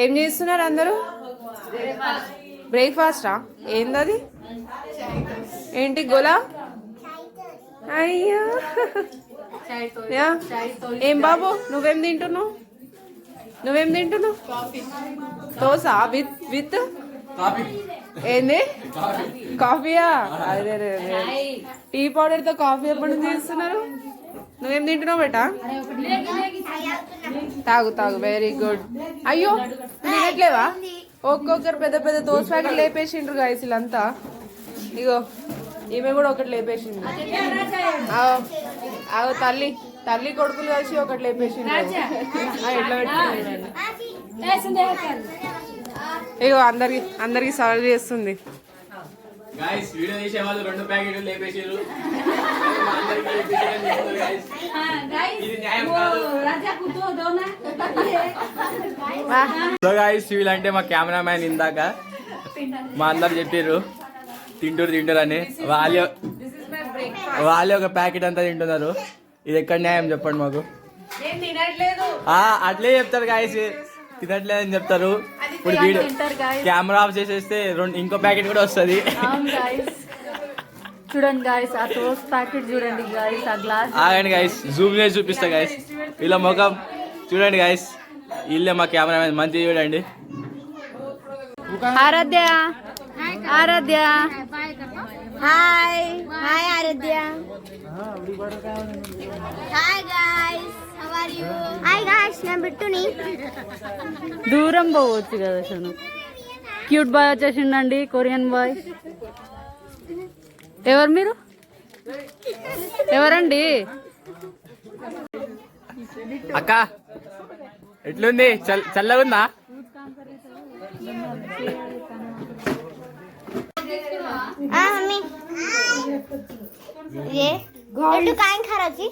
ఏం చేస్తున్నారు అందరూ? బ్రేక్ఫాస్టా? ఏందది? ఏంటి గోలా? అయ్యో ఏం బాబు నువ్వేం తింటున్నావు? దోశ విత్ ఏంది? కాఫీయా? అదే టీ పౌడర్ తో కాఫీ ఎప్పటి నుంచి చేస్తున్నారు? నువ్వేం తింటున్నావు బేటా? తాగు వెరీ గుడ్. అయ్యో తినట్లేవా? ఒక్కొక్కరు పెద్ద పెద్ద దోశ ప్యాకెట్ లేపేసిండ్రు గాయస్ వీళ్ళంతా. ఇగో ఈమె కూడా ఒకటి లేపేసింది. తల్లి కొడుకులు కలిసి ఒకటి లేపేసిండ్రు. ఎట్లా పెట్టుకున్నాడు? ఇగో అందరికి సర్వ్ చేస్తుంది. गाइस वीडियो తీసే వాళ్ళు రెండు ప్యాకెట్లు లేపేసిరు. ఇది న్యాయం కాదు. సో గాయ్స్ వీళ్ళంటే మా కెమెరామ్యాన్ ఇందాక మా అందరు చెప్పారు తింటూరు అని. వాళ్ళే ఒక ప్యాకెట్ అంతా తింటున్నారు. ఇది ఎక్కడ న్యాయం చెప్పండి మాకు? అట్లే చెప్తారు గాయస్, తినట్లేదని చెప్తారు. ఇప్పుడు వీడియో కెమెరా ఆఫ్ చేసేస్తే ఇంకో ప్యాకెట్ కూడా వస్తుంది. చూడండి గాయస్, ఆ టోస్ట్ ప్యాకెట్ చూడండి గాయస్, ఆ గ్లాస్ ఆగండి గాయస్, జూమ్ చేసి చూపిస్తా గాయస్. ఇలా ముఖం చూడండి గాయస్, ఇల్లే మా కెమెరామెన్ మంచిగా చూడండి. ఆరాధ్య హాయ్ ఆరాధ్య. నేను బిట్టుని. దూరం పోవచ్చు కదా అసలు. క్యూట్ బాయ్ వచ్చేసిండండి, కొరియన్ బాయ్. ఎవరు మీరు? ఎవరండి? అక్క ఎట్లుంది? చల్లగుందా? మమ్మీ లడ్డు కాయం ఖరాచి.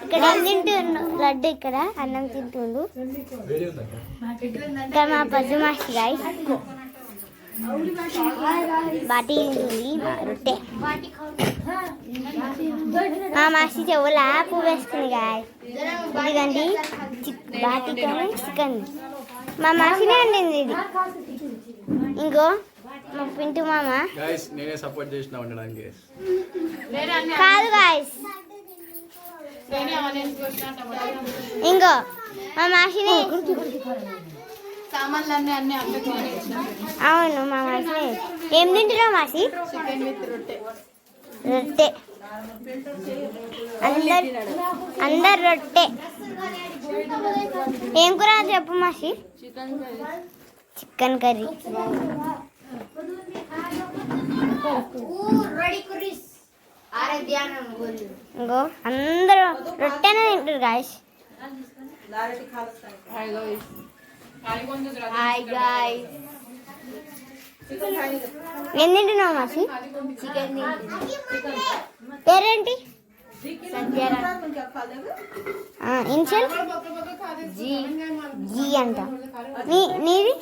ఇక్కడ ఏం తింటుండు? లడ్డు ఇక్కడ అన్నం తింటుండు. ఇక్కడ మా పద్దు మాసి గాయస్ బాటి తింటుంది, రొట్టె. మా మాసి చెవులా పువ్వు వేసుకుంది గాయస్. ఇదిగండి బాటితో చికెన్. మా మాసినే అండింది ఇది. ఇంకో మా పింటు మామ నేనే సపోర్ట్ చేసిన ఉండడానికి కాదు గాయస్. ఇంకో మా మాసిని. అవును మా మాసిని. ఏం తింటున్నావు మాసి? రొట్టె. అందరు రొట్టె. ఏం కూర చెప్పు మాసి? Chicken curry. ఇంకో అందరూ రొట్టెనే తింటారు గాయస్. ఏం తింటున్నావు మాసి? చికెన్. పేరేంటి? ఇన్షియల్ జీ అంట. నీది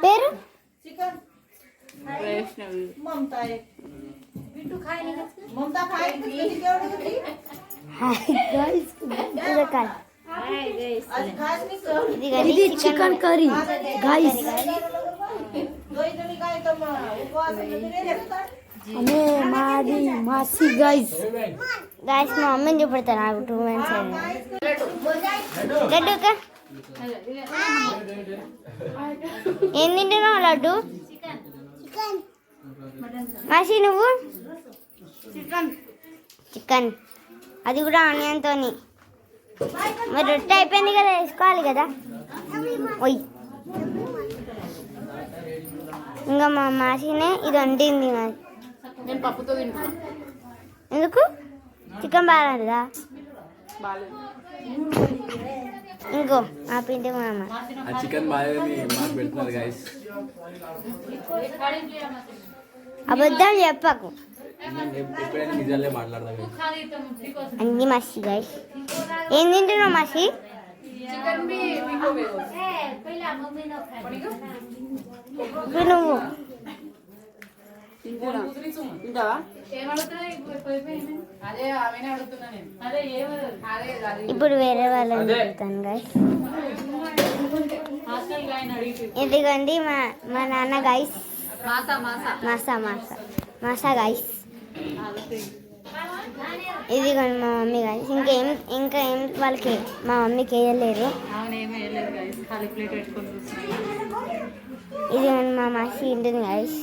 పేరు? ఇది చికెన్ కర్రీ గాయస్. అనే మాది మాసి గాయస్. గాయస్ మా మమ్మీని చూపెడతాను నాకు 2 months. లడ్డు ఏం తింటున్నావు లడ్డు? మాసి నువ్వు? చికెన్, అది కూడా ఆనియన్తో. మరి రొట్టె అయిపోయింది కదా, వేసుకోవాలి కదా. ఓయ్ ఇంకా మా మాసినే ఇది వండింది. మరి నేను పప్పుతో తింటున్నా. ఎందుకు? చికెన్ బాగాలేదా? ఇంకో మా పిండి మామ చికెన్ బాగాలేదని మాకు పెడుతున్నారు గాయస్. అబద్ధాలు చెప్పకు, ఎప్పుడైనా నిజాలే మాట్లాడదాం. అన్ని మసి గాయస్. ఏం తింటున్నావు మసి? నువ్వు తింటావా? ఇప్పుడు వేరే వాళ్ళని అడుగుతాను గైస్. ఇదిగోండి మా నాన్న గైస్. మాసా గైస్. ఇదిగోండి మా మమ్మీ గైస్. ఇంకా ఏం వాళ్ళకి మా మమ్మీకి వేయలేరు. ఇదిగోండి మా మాసి ఉంటుంది గైస్.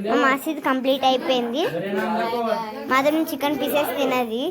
మా మాసిది కంప్లీట్ అయిపోయింది. మాత్రం చికెన్ పీసెస్ తినది.